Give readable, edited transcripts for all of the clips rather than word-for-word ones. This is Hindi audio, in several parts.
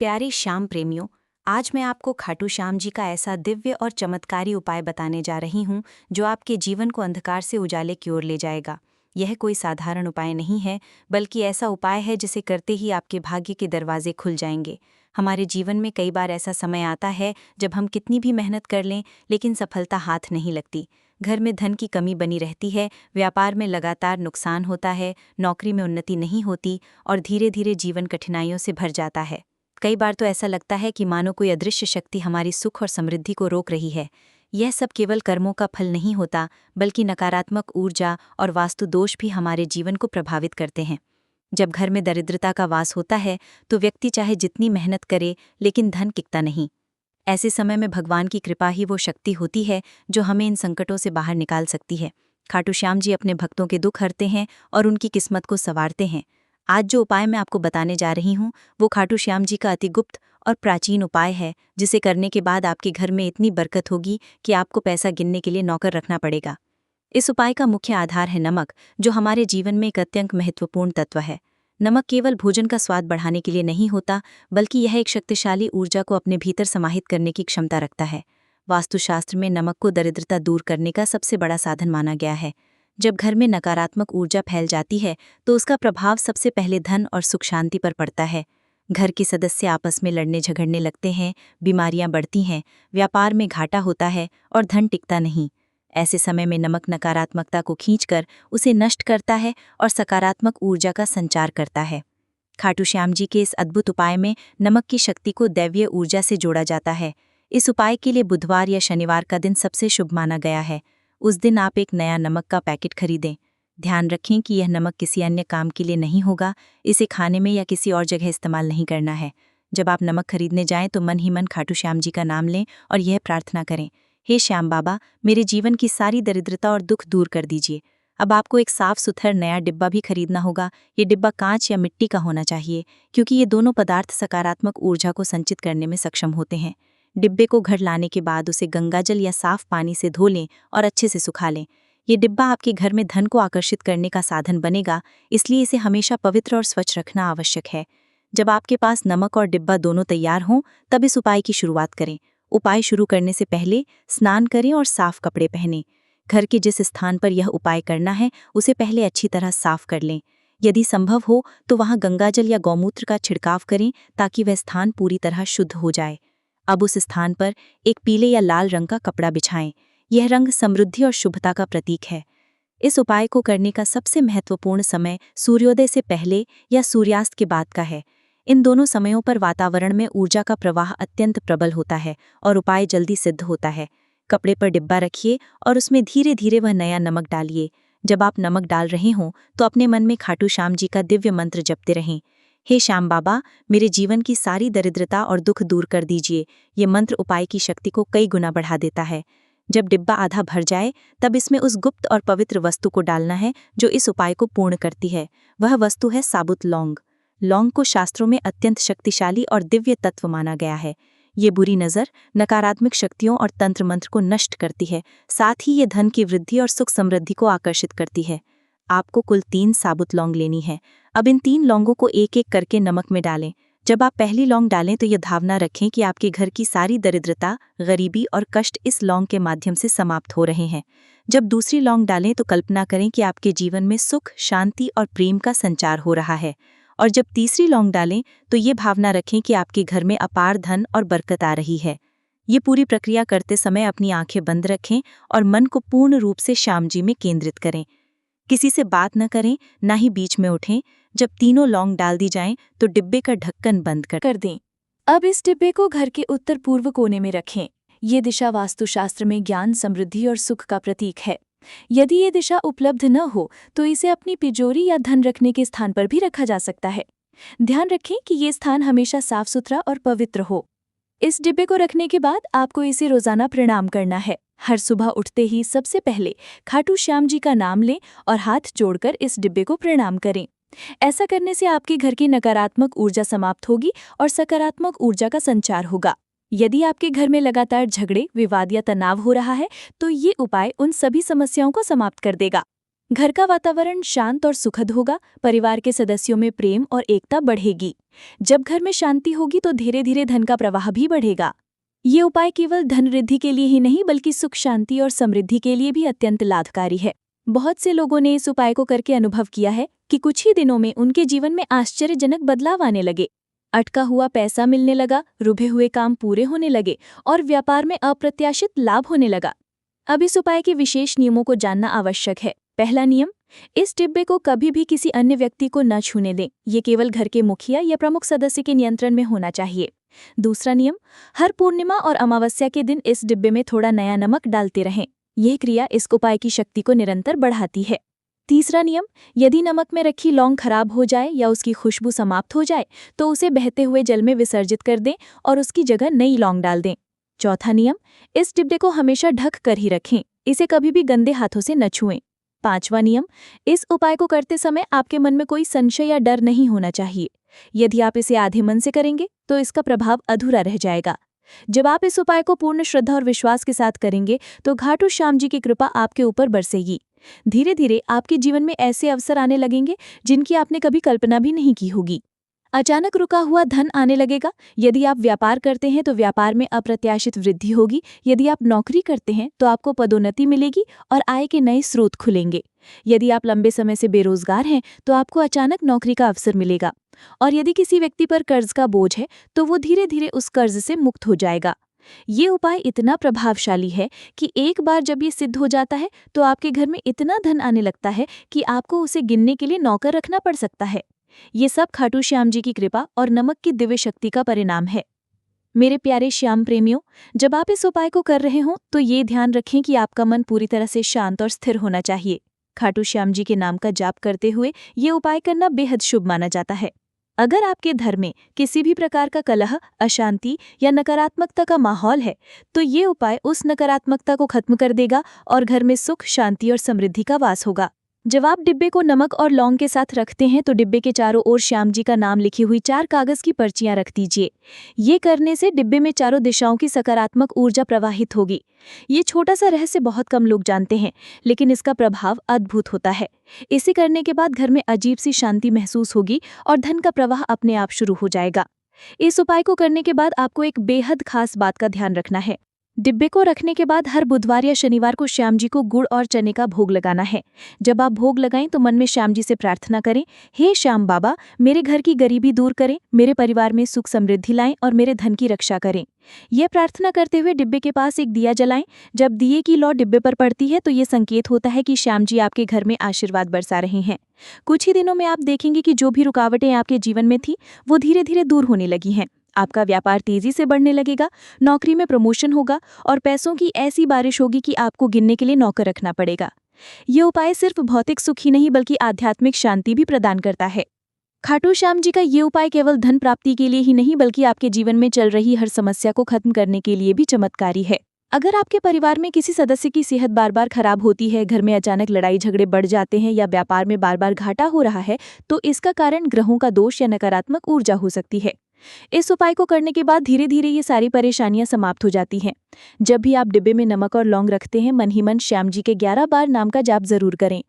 प्यारे श्याम प्रेमियों, आज मैं आपको खाटू श्याम जी का ऐसा दिव्य और चमत्कारी उपाय बताने जा रही हूँ जो आपके जीवन को अंधकार से उजाले की ओर ले जाएगा। यह कोई साधारण उपाय नहीं है, बल्कि ऐसा उपाय है जिसे करते ही आपके भाग्य के दरवाजे खुल जाएंगे। हमारे जीवन में कई बार ऐसा समय आता है जब हम कितनी भी मेहनत कर लें, लेकिन सफलता हाथ नहीं लगती। घर में धन की कमी बनी रहती है, व्यापार में लगातार नुकसान होता है, नौकरी में उन्नति नहीं होती और धीरे धीरे जीवन कठिनाइयों से भर जाता है। कई बार तो ऐसा लगता है कि मानो कोई अदृश्य शक्ति हमारी सुख और समृद्धि को रोक रही है। यह सब केवल कर्मों का फल नहीं होता, बल्कि नकारात्मक ऊर्जा और वास्तु दोष भी हमारे जीवन को प्रभावित करते हैं। जब घर में दरिद्रता का वास होता है तो व्यक्ति चाहे जितनी मेहनत करे, लेकिन धन टिकता नहीं। ऐसे समय में भगवान की कृपा ही वो शक्ति होती है जो हमें इन संकटों से बाहर निकाल सकती है। खाटू श्याम जी अपने भक्तों के दुख हरते हैं और उनकी किस्मत को संवारते हैं। आज जो उपाय मैं आपको बताने जा रही हूँ वो खाटू श्याम जी का अति गुप्त और प्राचीन उपाय है, जिसे करने के बाद आपके घर में इतनी बरकत होगी कि आपको पैसा गिनने के लिए नौकर रखना पड़ेगा। इस उपाय का मुख्य आधार है नमक, जो हमारे जीवन में एक अत्यंत महत्वपूर्ण तत्व है। नमक केवल भोजन का स्वाद बढ़ाने के लिए नहीं होता, बल्कि यह एक शक्तिशाली ऊर्जा को अपने भीतर समाहित करने की क्षमता रखता है। वास्तुशास्त्र में नमक को दरिद्रता दूर करने का सबसे बड़ा साधन माना गया है। जब घर में नकारात्मक ऊर्जा फैल जाती है तो उसका प्रभाव सबसे पहले धन और सुख शांति पर पड़ता है। घर के सदस्य आपस में लड़ने झगड़ने लगते हैं, बीमारियां बढ़ती हैं, व्यापार में घाटा होता है और धन टिकता नहीं। ऐसे समय में नमक नकारात्मकता को खींचकर उसे नष्ट करता है और सकारात्मक ऊर्जा का संचार करता है। खाटू श्याम जी के इस अद्भुत उपाय में नमक की शक्ति को दैवीय ऊर्जा से जोड़ा जाता है। इस उपाय के लिए बुधवार या शनिवार का दिन सबसे शुभ माना गया है। उस दिन आप एक नया नमक का पैकेट खरीदें। ध्यान रखें कि यह नमक किसी अन्य काम के लिए नहीं होगा, इसे खाने में या किसी और जगह इस्तेमाल नहीं करना है। जब आप नमक खरीदने जाएं तो मन ही मन खाटू श्याम जी का नाम लें और यह प्रार्थना करें, हे श्याम बाबा, मेरे जीवन की सारी दरिद्रता और दुख दूर कर दीजिए। अब आपको एक साफ सुथरा नया डिब्बा भी खरीदना होगा। ये डिब्बा कांच या मिट्टी का होना चाहिए, क्योंकि ये दोनों पदार्थ सकारात्मक ऊर्जा को संचित करने में सक्षम होते हैं। डिब्बे को घर लाने के बाद उसे गंगाजल या साफ पानी से धो लें और अच्छे से सुखा लें। ये डिब्बा आपके घर में धन को आकर्षित करने का साधन बनेगा, इसलिए इसे हमेशा पवित्र और स्वच्छ रखना आवश्यक है। जब आपके पास नमक और डिब्बा दोनों तैयार हों, तब इस उपाय की शुरुआत करें। उपाय शुरू करने से पहले स्नान करें और साफ कपड़े पहनें। घर के जिस स्थान पर यह उपाय करना है उसे पहले अच्छी तरह साफ कर लें। यदि संभव हो तो वहां गंगाजल या गौमूत्र का छिड़काव करें, ताकि वह स्थान पूरी तरह शुद्ध हो जाए। अब उस स्थान पर एक पीले या लाल रंग का कपड़ा बिछाएं। यह रंग समृद्धि और शुभता का प्रतीक है। इस उपाय को करने का सबसे महत्वपूर्ण समय सूर्योदय से पहले या सूर्यास्त के बाद का है। इन दोनों समयों पर वातावरण में ऊर्जा का प्रवाह अत्यंत प्रबल होता है और उपाय जल्दी सिद्ध होता है। कपड़े पर डिब्बा रखिए और उसमें धीरे धीरे वह नया नमक डालिए। जब आप नमक डाल रहे हों तो अपने मन में खाटू श्याम जी का दिव्य मंत्र जपते रहें, हे श्याम बाबा, मेरे जीवन की सारी दरिद्रता और दुख दूर कर दीजिए। ये मंत्र उपाय की शक्ति को कई गुना बढ़ा देता है। जब डिब्बा आधा भर जाए तब इसमें उस गुप्त और पवित्र वस्तु को डालना है जो इस उपाय को पूर्ण करती है। वह वस्तु है साबुत लौंग। लौंग को शास्त्रों में अत्यंत शक्तिशाली और दिव्य तत्व माना गया है। ये बुरी नज़र, नकारात्मक शक्तियों और तंत्र मंत्र को नष्ट करती है। साथ ही ये धन की वृद्धि और सुख समृद्धि को आकर्षित करती है। आपको कुल 3 साबुत लौंग लेनी है। अब इन 3 लौंगों को एक एक करके नमक में डालें। जब आप पहली लौंग डालें तो यह भावना रखें कि आपके घर की सारी दरिद्रता, गरीबी और कष्ट इस लौंग के माध्यम से समाप्त हो रहे हैं। जब दूसरी लौंग डालें तो कल्पना करें कि आपके जीवन में सुख, शांति और प्रेम का संचार हो रहा है। और जब तीसरी लौंग डालें तो ये भावना रखें कि आपके घर में अपार धन और बरकत आ रही है। ये पूरी प्रक्रिया करते समय अपनी आंखें बंद रखें और मन को पूर्ण रूप से श्याम जी में केंद्रित करें। किसी से बात न करें, ना ही बीच में उठें। जब तीनों लौंग डाल दी जाएं तो डिब्बे का ढक्कन बंद कर दें। अब इस डिब्बे को घर के उत्तर पूर्व कोने में रखें। ये दिशा वास्तुशास्त्र में ज्ञान, समृद्धि और सुख का प्रतीक है। यदि ये दिशा उपलब्ध न हो तो इसे अपनी तिजोरी या धन रखने के स्थान पर भी रखा जा सकता है। ध्यान रखें कि ये स्थान हमेशा साफ सुथरा और पवित्र हो। इस डिब्बे को रखने के बाद आपको इसे रोजाना प्रणाम करना है। हर सुबह उठते ही सबसे पहले खाटू श्याम जी का नाम लें और हाथ जोड़कर इस डिब्बे को प्रणाम करें। ऐसा करने से आपके घर की नकारात्मक ऊर्जा समाप्त होगी और सकारात्मक ऊर्जा का संचार होगा। यदि आपके घर में लगातार झगड़े, विवाद या तनाव हो रहा है तो ये उपाय उन सभी समस्याओं को समाप्त कर देगा। घर का वातावरण शांत और सुखद होगा, परिवार के सदस्यों में प्रेम और एकता बढ़ेगी। जब घर में शांति होगी तो धीरे धीरे धन का प्रवाह भी बढ़ेगा। ये उपाय केवल धन वृद्धि के लिए ही नहीं बल्कि सुख शांति और समृद्धि के लिए भी अत्यंत लाभकारी है। बहुत से लोगों ने इस उपाय को करके अनुभव किया है कि कुछ ही दिनों में उनके जीवन में आश्चर्यजनक बदलाव आने लगे। अटका हुआ पैसा मिलने लगा, रुके हुए काम पूरे होने लगे और व्यापार में अप्रत्याशित लाभ होने लगा। अब इस उपाय के विशेष नियमों को जानना आवश्यक है। पहला नियम, इस डिब्बे को कभी भी किसी अन्य व्यक्ति को न छूने दें। ये केवल घर के मुखिया या प्रमुख सदस्य के नियंत्रण में होना चाहिए। दूसरा नियम, हर पूर्णिमा और अमावस्या के दिन इस डिब्बे में थोड़ा नया नमक डालते रहें। यह क्रिया इस उपाय की शक्ति को निरंतर बढ़ाती है। तीसरा नियम, यदि नमक में रखी लौंग खराब हो जाए या उसकी खुशबू समाप्त हो जाए तो उसे बहते हुए जल में विसर्जित कर दें और उसकी जगह नई लौंग डाल दें। चौथा नियम, इस डिब्बे को हमेशा ढक कर ही रखें। इसे कभी भी गंदे हाथों से न छुएं। पांचवा नियम, इस उपाय को करते समय आपके मन में कोई संशय या डर नहीं होना चाहिए। यदि आप इसे आधे मन से करेंगे तो इसका प्रभाव अधूरा रह जाएगा। जब आप इस उपाय को पूर्ण श्रद्धा और विश्वास के साथ करेंगे तो घाटू श्याम जी की कृपा आपके ऊपर बरसेगी। धीरे धीरे आपके जीवन में ऐसे अवसर आने लगेंगे जिनकी आपने कभी कल्पना भी नहीं की होगी। अचानक रुका हुआ धन आने लगेगा। यदि आप व्यापार करते हैं तो व्यापार में अप्रत्याशित वृद्धि होगी। यदि आप नौकरी करते हैं तो आपको पदोन्नति मिलेगी और आय के नए स्रोत खुलेंगे। यदि आप लंबे समय से बेरोजगार हैं तो आपको अचानक नौकरी का अवसर मिलेगा। और यदि किसी व्यक्ति पर कर्ज का बोझ है तो वो धीरे धीरे उस कर्ज से मुक्त हो जाएगा। ये उपाय इतना प्रभावशाली है कि एक बार जब ये सिद्ध हो जाता है तो आपके घर में इतना धन आने लगता है कि आपको उसे गिनने के लिए नौकर रखना पड़ सकता है। ये सब खाटू श्याम जी की कृपा और नमक की दिव्य शक्ति का परिणाम है। मेरे प्यारे श्याम प्रेमियों, जब आप इस उपाय को कर रहे हों तो ये ध्यान रखें कि आपका मन पूरी तरह से शांत और स्थिर होना चाहिए। खाटू श्याम जी के नाम का जाप करते हुए ये उपाय करना बेहद शुभ माना जाता है। अगर आपके घर में किसी भी प्रकार का कलह, अशांति या नकारात्मकता का माहौल है तो ये उपाय उस नकारात्मकता को खत्म कर देगा और घर में सुख, शांति और समृद्धि का वास होगा। जब आप डिब्बे को नमक और लौंग के साथ रखते हैं तो डिब्बे के चारों ओर श्याम जी का नाम लिखी हुई 4 कागज की पर्चियां रख दीजिए। ये करने से डिब्बे में चारों दिशाओं की सकारात्मक ऊर्जा प्रवाहित होगी। ये छोटा सा रहस्य बहुत कम लोग जानते हैं, लेकिन इसका प्रभाव अद्भुत होता है। इसे करने के बाद घर में अजीब सी शांति महसूस होगी और धन का प्रवाह अपने आप शुरू हो जाएगा। इस उपाय को करने के बाद आपको एक बेहद खास बात का ध्यान रखना है। डिब्बे को रखने के बाद हर बुधवार या शनिवार को श्याम जी को गुड़ और चने का भोग लगाना है। जब आप भोग लगाएं तो मन में श्याम जी से प्रार्थना करें, हे श्याम बाबा, मेरे घर की गरीबी दूर करें, मेरे परिवार में सुख समृद्धि लाएं और मेरे धन की रक्षा करें। यह प्रार्थना करते हुए डिब्बे के पास एक दिया जलाएं। जब दिए की लौ डिब्बे पर पड़ती है तो ये संकेत होता है कि श्याम जी आपके घर में आशीर्वाद बरसा रहे हैं। कुछ ही दिनों में आप देखेंगे कि जो भी रुकावटें आपके जीवन में थी वो धीरे धीरे दूर होने लगी हैं। आपका व्यापार तेजी से बढ़ने लगेगा, नौकरी में प्रमोशन होगा और पैसों की ऐसी बारिश होगी कि आपको गिनने के लिए नौकर रखना पड़ेगा। ये उपाय सिर्फ भौतिक सुख ही नहीं बल्कि आध्यात्मिक शांति भी प्रदान करता है। खाटू श्याम जी का ये उपाय केवल धन प्राप्ति के लिए ही नहीं बल्कि आपके जीवन में चल रही हर समस्या को खत्म करने के लिए भी चमत्कारी है। अगर आपके परिवार में किसी सदस्य की सेहत बार बार खराब होती है, घर में अचानक लड़ाई झगड़े बढ़ जाते हैं या व्यापार में बार बार घाटा हो रहा है तो इसका कारण ग्रहों का दोष या नकारात्मक ऊर्जा हो सकती है। इस उपाय को करने के बाद धीरे धीरे ये सारी परेशानियां समाप्त हो जाती हैं। जब भी आप डिब्बे में नमक और लौंग रखते हैं, मन ही मन श्याम जी के 11 बार नाम का जाप जरूर करें।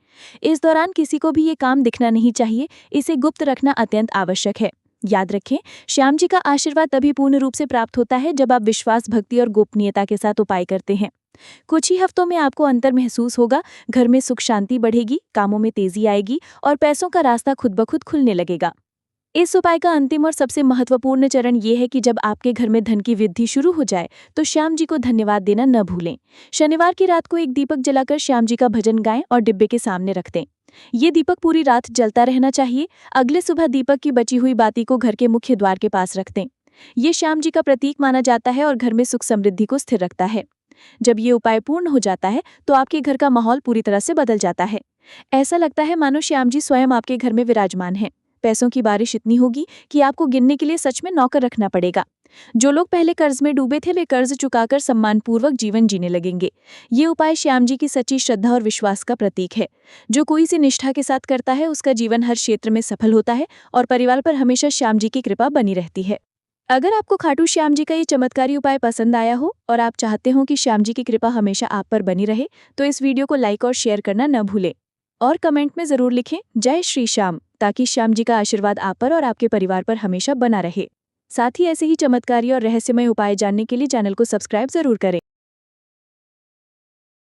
इस दौरान किसी को भी ये काम दिखना नहीं चाहिए, इसे गुप्त रखना अत्यंत आवश्यक है। याद रखें, श्याम जी का आशीर्वाद तभी पूर्ण रूप से प्राप्त होता है जब आप विश्वास, भक्ति और गोपनीयता के साथ उपाय करते हैं। कुछ ही हफ्तों में आपको अंतर महसूस होगा, घर में सुख शांति बढ़ेगी, कामों में तेजी आएगी और पैसों का रास्ता खुद ब खुद खुलने लगेगा। इस उपाय का अंतिम और सबसे महत्वपूर्ण चरण ये है कि जब आपके घर में धन की वृद्धि शुरू हो जाए तो श्याम जी को धन्यवाद देना न भूलें। शनिवार की रात को एक दीपक जलाकर श्याम जी का भजन गाएं और डिब्बे के सामने रख दें। ये दीपक पूरी रात जलता रहना चाहिए। अगले सुबह दीपक की बची हुई बाती को घर के मुख्य द्वार के पास रख दें। ये श्याम जी का प्रतीक माना जाता है और घर में सुख समृद्धि को स्थिर रखता है। जब ये उपाय पूर्ण हो जाता है तो आपके घर का माहौल पूरी तरह से बदल जाता है। ऐसा लगता है मानो श्याम जी स्वयं आपके घर में विराजमान हैं। पैसों की बारिश इतनी होगी कि आपको गिनने के लिए सच में नौकर रखना पड़ेगा। जो लोग पहले कर्ज में डूबे थे वे कर्ज चुकाकर सम्मानपूर्वक जीवन जीने लगेंगे। ये उपाय श्याम जी की सच्ची श्रद्धा और विश्वास का प्रतीक है। जो कोई इसे निष्ठा के साथ करता है उसका जीवन हर क्षेत्र में सफल होता है और परिवार पर हमेशा श्याम जी की कृपा बनी रहती है। अगर आपको खाटू श्याम जी का ये चमत्कारी उपाय पसंद आया हो और आप चाहते हो कि श्याम जी की कृपा हमेशा आप पर बनी रहे तो इस वीडियो को लाइक और शेयर करना न भूलें। और कमेंट में ज़रूर लिखें जय श्री श्याम, ताकि श्याम जी का आशीर्वाद आप पर और आपके परिवार पर हमेशा बना रहे। साथ ही ऐसे ही चमत्कारी और रहस्यमय उपाय जानने के लिए चैनल को सब्सक्राइब जरूर करें।